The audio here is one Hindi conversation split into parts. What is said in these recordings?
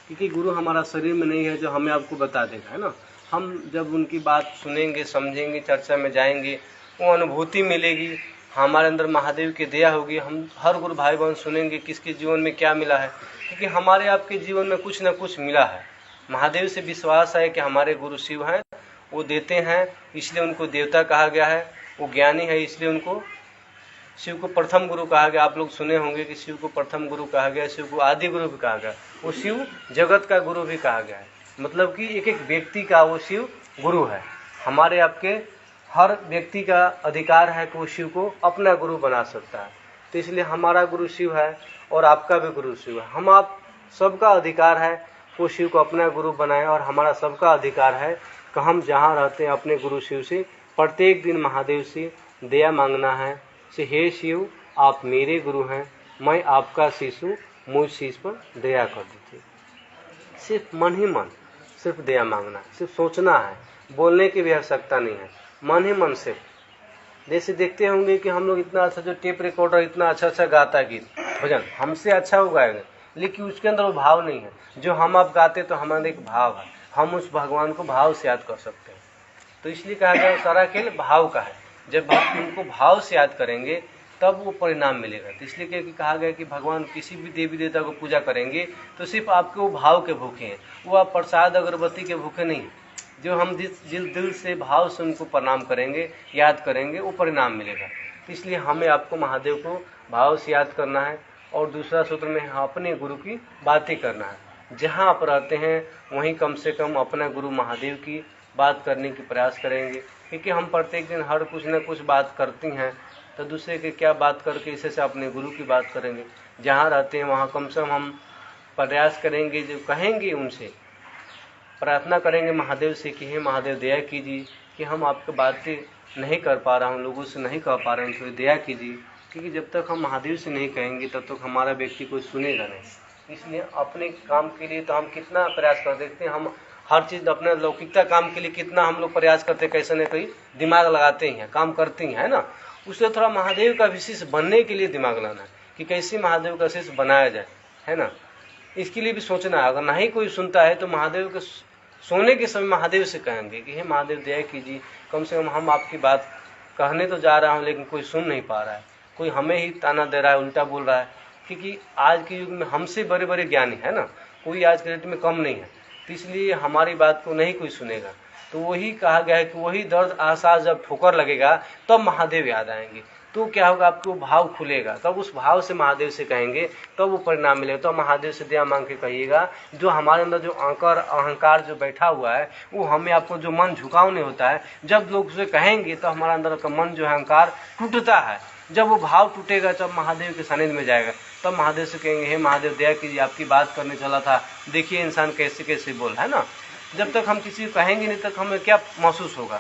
क्योंकि गुरु हमारा शरीर में नहीं है जो हमें आपको बता देगा, है ना। हम जब उनकी बात सुनेंगे, समझेंगे, चर्चा में जाएंगे, वो अनुभूति मिलेगी, हमारे अंदर महादेव की दया होगी। हम हर गुरु भाई बहन सुनेंगे किसके जीवन में क्या मिला है, क्योंकि हमारे आपके जीवन में कुछ न कुछ मिला है। महादेव से विश्वास है कि हमारे गुरु शिव हैं, वो देते हैं, इसलिए उनको देवता कहा गया है। वो ज्ञानी है, इसलिए उनको शिव को प्रथम गुरु कहा गया। आप लोग सुने होंगे कि शिव को प्रथम गुरु कहा गया, शिव को आदि गुरु भी कहा गया। वो शिव जगत का गुरु भी कहा गया है, मतलब कि एक एक व्यक्ति का वो शिव गुरु है। हमारे आपके हर व्यक्ति का अधिकार है कि वो शिव को अपना गुरु बना सकता है। तो इसलिए हमारा गुरु शिव है और आपका भी गुरु शिव है। हम आप सबका अधिकार है वो शिव को अपना गुरु बनाए, और हमारा सबका अधिकार है कि हम जहाँ रहते हैं अपने गुरु शिव से प्रत्येक दिन महादेव से दया मांगना है कि हे शिव, आप मेरे गुरु हैं, मैं आपका शिशु, मुझ शिष्य पर दया कर दीजिए। सिर्फ मन ही मन, सिर्फ दया मांगना, सिर्फ सोचना है, बोलने की भी आवश्यकता नहीं है, मन ही मन से। जैसे देखते होंगे कि हम लोग इतना अच्छा, जो टेप रिकॉर्डर इतना अच्छा अच्छा गाता है गीत भजन, हमसे अच्छा वो गाएगा, लेकिन उसके अंदर वो भाव नहीं है। जो हम आप गाते तो हमारे एक भाव है, हम उस भगवान को भाव से याद कर सकते हैं। तो इसलिए कहा गया सारा खेल भाव का है। जब आप उनको भाव से याद करेंगे तब वो परिणाम मिलेगा। तो इसलिए क्योंकि कहा गया कि भगवान किसी भी देवी देवता को पूजा करेंगे तो सिर्फ आपके वो भाव के भूखे हैं, वो आप प्रसाद अगरबत्ती के भूखे नहीं। जो हम दिल से भाव से उनको प्रणाम करेंगे, याद करेंगे, वो परिणाम मिलेगा। तो इसलिए हमें आपको महादेव को भाव से याद करना है। और दूसरा सूत्र में अपने गुरु की बातें करना है। जहाँ आप रहते हैं वहीं कम से कम अपना गुरु महादेव की बात करने की प्रयास करेंगे, क्योंकि हम प्रत्येक दिन हर कुछ न कुछ बात करती हैं, तो दूसरे के क्या बात करके इसे से अपने गुरु की बात करेंगे। जहाँ रहते हैं वहाँ कम से कम हम प्रयास करेंगे, जो कहेंगे उनसे प्रार्थना करेंगे महादेव से कि हे महादेव दया कीजिए कि हम आपकी बातें नहीं कर पा रहा हूँ, लोगों से नहीं कह पा रहे हैं, थोड़ी दया कीजिए। क्योंकि जब तक हम महादेव से नहीं कहेंगे तब तक हमारा व्यक्ति कोई सुनेगा नहीं। इसलिए अपने काम के लिए तो हम कितना प्रयास कर देखते हैं, हम हर चीज़ अपने लौकिकता काम के लिए कितना हम लोग प्रयास करते हैं, कैसे न कहीं दिमाग लगाते हैं, काम करते हैं, है ना। उससे थोड़ा महादेव का विशेष बनने के लिए दिमाग लाना है कि कैसे महादेव का शिष्य बनाया जाए, है ना। इसके लिए भी सोचना है। अगर नहीं कोई सुनता है तो महादेव के सोने के समय महादेव से कहेंगे कि हे महादेव दया कीजिए, कम से कम हम आपकी बात कहने तो जा रहा हूँ लेकिन कोई सुन नहीं पा रहा है, कोई हमें ही ताना दे रहा है, उल्टा बोल रहा है। क्योंकि आज के युग में हमसे बड़े बड़े ज्ञानी है ना, कोई आज के डेट में कम नहीं है। तो इसलिए हमारी बात को नहीं कोई सुनेगा। तो वही कहा गया है कि वही दर्द एहसास जब ठोकर लगेगा तब महादेव याद आएंगे। तो क्या होगा, आपको भाव खुलेगा, तब उस भाव से महादेव से कहेंगे तब वो परिणाम मिलेगा। तो महादेव से दया मांग के कहिएगा। जो हमारे अंदर जो अहंकार जो बैठा हुआ है, वो हमें आपको जो मन झुकाव नहीं होता है, जब लोग उसे कहेंगे तो हमारा अंदर का मन जो अहंकार टूटता है। जब वो भाव टूटेगा तब महादेव के सानिध्य में जाएगा, तब महादेव से कहेंगे हे महादेव दया कीजिए, आपकी बात करने चला था, देखिए इंसान कैसे कैसे बोल, है ना। जब तक हम किसी को कहेंगे नहीं तक हमें क्या महसूस होगा,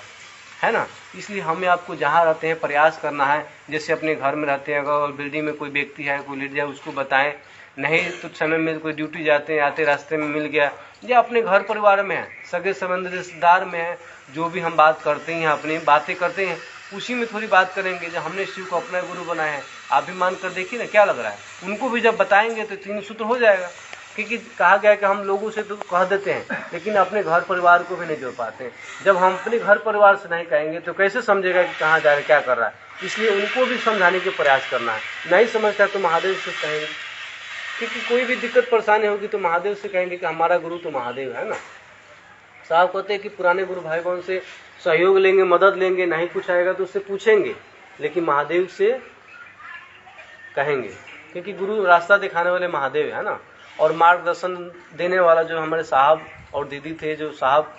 है ना। इसलिए हमें आपको जहाँ रहते हैं प्रयास करना है। जैसे अपने घर में रहते हैं, अगर बिल्डिंग में कोई व्यक्ति है, कोई लेट जाए, उसको बताएं। नहीं तो समय में कोई ड्यूटी जाते हैं, आते रास्ते में मिल गया, या अपने घर परिवार में है, सगे संबंध रिश्तेदार में है, जो भी हम बात करते हैं, अपनी बातें करते हैं, उसी में थोड़ी बात करेंगे। जब हमने शिव को अपना गुरु बनाया है, आप भी मान कर देखिए ना क्या लग रहा है। उनको भी जब बताएंगे तो 3 सूत्र हो जाएगा। क्योंकि कहा गया है कि हम लोगों से तो कह देते हैं लेकिन अपने घर परिवार को भी नहीं जोड़ पाते हैं। जब हम अपने घर परिवार से नहीं कहेंगे तो कैसे समझेगा कि कहाँ जा रहा है, क्या कर रहा है। इसलिए उनको भी समझाने के प्रयास करना है। नहीं समझता तो महादेव से कहेंगे, क्योंकि कोई भी दिक्कत परेशानी होगी तो महादेव से कहेंगे कि हमारा गुरु तो महादेव है ना। साहब कहते हैं कि पुराने गुरु भाई बहन से सहयोग लेंगे, मदद लेंगे, नहीं कुछ आएगा तो उससे पूछेंगे, लेकिन महादेव से कहेंगे, क्योंकि गुरु रास्ता दिखाने वाले महादेव है ना। और मार्गदर्शन देने वाला जो हमारे साहब और दीदी थे, जो साहब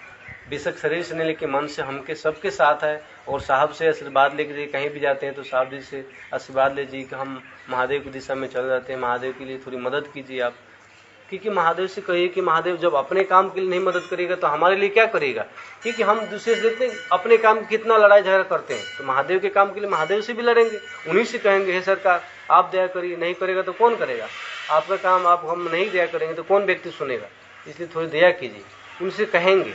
बेशक शरीर से नहीं लेकिन मन से हमके सबके साथ है। और साहब से आशीर्वाद लेके कहीं भी जाते हैं तो साहब जी से आशीर्वाद लीजिए कि हम महादेव की दिशा में चल जाते हैं, महादेव के लिए थोड़ी मदद कीजिए आप। क्योंकि महादेव से कहिए कि महादेव जब अपने काम के लिए नहीं मदद करेगा तो हमारे लिए क्या करेगा। क्योंकि हम दूसरे से देखते हैं अपने काम कितना लड़ाई झगड़ा करते हैं, तो महादेव के काम के लिए महादेव से भी लड़ेंगे, उन्हीं से कहेंगे हे सरकार आप दया करिए, नहीं करेगा तो कौन करेगा। आपका काम आप हम नहीं दया करेंगे तो कौन व्यक्ति सुनेगा। इसलिए थोड़ी दया कीजिए, उनसे कहेंगे।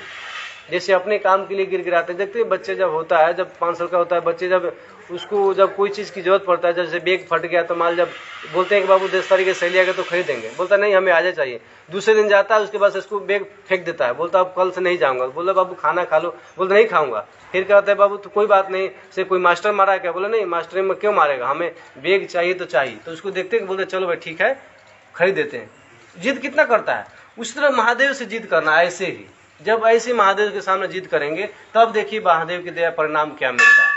जैसे अपने काम के लिए गिड़गिड़ाते हैं। देखते हैं बच्चे जब होता है, जब 5 साल का होता है बच्चे, जब उसको जब कोई चीज़ की जरूरत पड़ता है, जैसे बैग फट गया तो मान जब बोलते हैं कि बाबू 10 तारीख के सैली आ गया तो खरीदेंगे, बोलता नहीं हमें आज चाहिए। दूसरे दिन जाता है, उसके बाद इसको बैग फेंक देता है, बोलता अब कल से नहीं जाऊँगा। बोला बाबू खाना खा लो, बोलता नहीं खाऊंगा। फिर क्या होता है, बाबू तो कोई बात नहीं, से कोई मास्टर मारा है क्या? बोला नहीं, मास्टर में क्यों मारेगा, हमें बैग चाहिए तो चाहिए। तो उसको देखते हैं, बोलते चलो भाई ठीक है खरीद देते हैं। जिद कितना करता है। उस तरह महादेव से जिद करना, ऐसे ही जब ऐसे महादेव के सामने जिद करेंगे तब देखिए महादेव की दया परिणाम क्या मिलता है।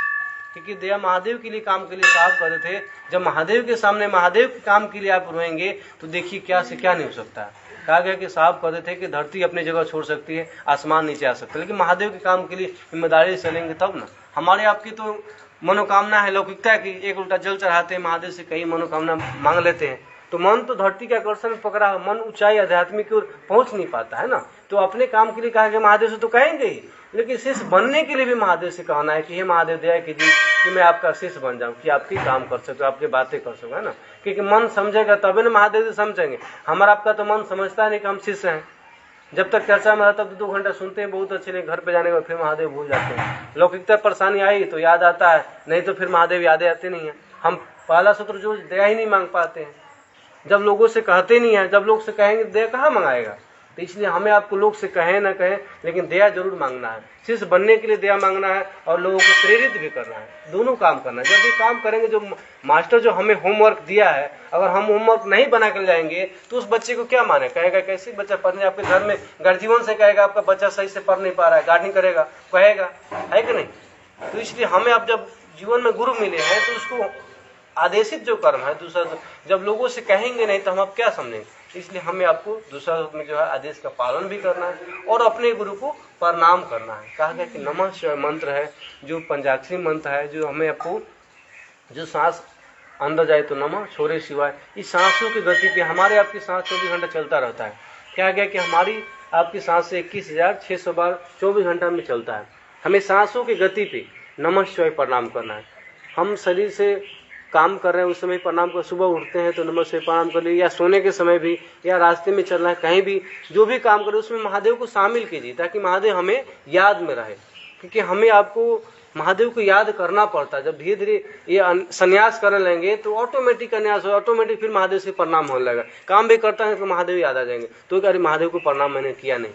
क्योंकि दया महादेव के लिए काम के लिए साहब कहते थे, जब महादेव के सामने महादेव के काम के लिए आप रोएंगे तो देखिए क्या से क्या नहीं हो सकता है। कहा गया कि साहब कहते थे कि धरती अपनी जगह छोड़ सकती है, आसमान नीचे आ सकता है, लेकिन महादेव के काम के लिए ईमानदारी से चलेंगे तब ना। हमारे आपकी तो मनोकामना है, लौकिकता है कि एक उल्टा जल चढ़ाते हैं महादेव से, कई मनोकामना मांग लेते हैं, तो मन तो धरती के आकर्षण में पकड़ा है, मन ऊंचाई आध्यात्मिक की ओर पहुंच नहीं पाता है ना। तो अपने काम के लिए कहा कि महादेव से तो कहेंगे ही, लेकिन शिष्य बनने के लिए भी महादेव से कहना है कि हे महादेव दया कीजिए कि मैं आपका शिष्य बन जाऊं, कि आपकी काम कर सकूं, आपकी बातें कर सकूं, है ना। क्योंकि मन समझेगा तभी ना महादेव से समझेंगे। हमारा आपका तो मन समझता नहीं कि हम शिष्य हैं। जब तक चर्चा में रहता तो 2 घंटा सुनते हैं, बहुत अच्छे, घर पे जाने के बाद फिर महादेव भूल जाते हैं। लौकिकता परेशानी आई तो याद आता है, नहीं तो फिर महादेव यादें आते नहीं है। हम पहला सूत्र जो दया ही नहीं मांग पाते हैं, जब लोगों से कहते नहीं है, जब लोग से कहेंगे दया कहाँ मंगाएगा। तो इसलिए हमें आपको लोग से कहें ना कहें, लेकिन दया जरूर मांगना है। शिष्य बनने के लिए दया मांगना है और लोगों को प्रेरित भी करना है, दोनों काम करना है। जब ये काम करेंगे, जो मास्टर जो हमें होमवर्क दिया है, अगर हम होमवर्क नहीं बना कर जाएंगे तो उस बच्चे को क्या माने, कहेगा कैसे बच्चा पढ़ने। आपके घर में गार्जियन से कहेगा आपका बच्चा सही से पढ़ नहीं पा रहा है, गार्डिंग करेगा, कहेगा, है कि नहीं। तो इसलिए हमें अब जब जीवन में गुरु मिले हैं तो उसको आदेशित जो कर्म है, दूसरा जब लोगों से कहेंगे नहीं तो हम अब क्या समझेंगे। इसलिए हमें आपको दूसरा रूप में जो है आदेश का पालन भी करना है और अपने गुरु को प्रणाम करना है। कहा गया कि नमः शिवाय मंत्र है, जो पंचाक्षरी मंत्र है, जो हमें आपको जो सांस अंदर जाए तो नमः, छोड़े शिवाय। इस सांसों की गति पे हमारे आपकी सांस 24 घंटा चलता रहता है। क्या गया कि हमारी आपकी सांस से 21,600 बार 24 घंटा में चलता है। हमें सांसों की गति पे नमः शिवाय प्रणाम करना है। हम शरीर से काम कर रहे हैं उस समय प्रणाम कर, सुबह उठते हैं तो नमः शिवाय प्रणाम कर लीजिए, या सोने के समय भी, या रास्ते में चल रहे हैं कहीं भी, जो भी काम करें उसमें महादेव को शामिल कीजिए, ताकि महादेव हमें याद में रहे। क्योंकि हमें आपको महादेव को याद करना पड़ता है। जब धीरे धीरे ये संन्यास करने लगेंगे तो ऑटोमेटिक संन्यास हो, ऑटोमेटिक फिर महादेव से प्रणाम होने लगेगा। काम भी करता है तो महादेव याद आ जाएंगे, तो अरे महादेव को प्रणाम मैंने किया नहीं।